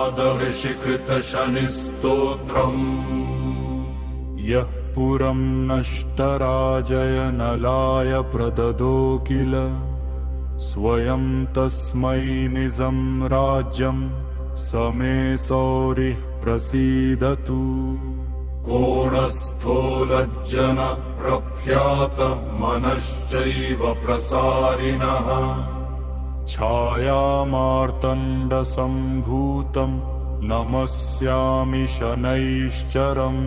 प्रह्लादऋषिकृतशनिस्तोत्रम् यः पुरं नष्टराजय नलाय प्रददो किल स्वयं तस्मै निजं राज्यं स मे सौरिः प्रसीदतु। कोणस्थो लज्जन प्रख्यातः मनश्चैव प्रसारिणः छायामार्तण्डसम्भूतं नमस्यामि शनैश्चरम्।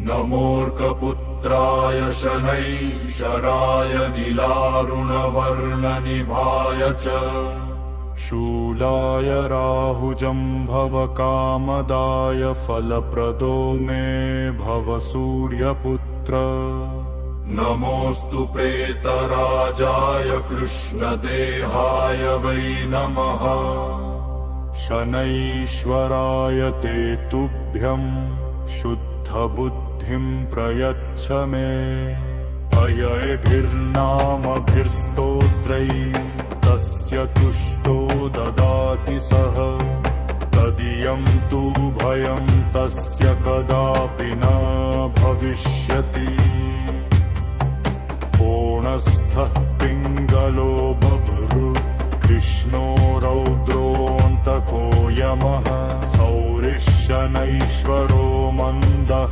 नमोऽर्कपुत्राय शनैश्चराय नीलारुणवर्णनिभाय च शूलाय राहुजम्भवकामदाय फलप्रदो मे भव सूर्यपुत्र। नमोऽस्तु प्रेतराजाय कृष्णदेहाय वै नमः। शनैश्वराय ते तुभ्यं शुद्धबुद्धिं प्रयच्छ मे। अयैर्भिर्नामभिर्स्तोत्रैः तस्य तुष्टो ददाति सः तदीयं तु भयं तस्य कदापि न भविष्यति। कोणस्थः पिङ्गलो बभ्रु कृष्णो रौद्रोऽन्तको यमः सौरिशनैश्वरो मन्दः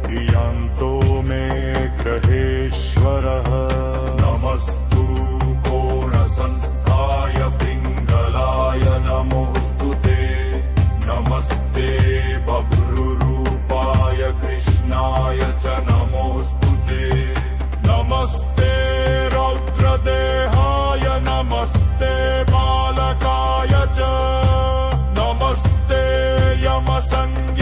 प्रियन्तो मे ग्रहेश्वरः। नमस्तु कोणसंस्थाय पिङ्गलाय नमोऽस्तु ते। नमस्ते बभ्रुरूपाय कृष्णाय च नमोऽस्तु ते। नमस्ते रौद्रदेहाय नमस्ते बालकाय च नमस्ते यमसंज्ञाय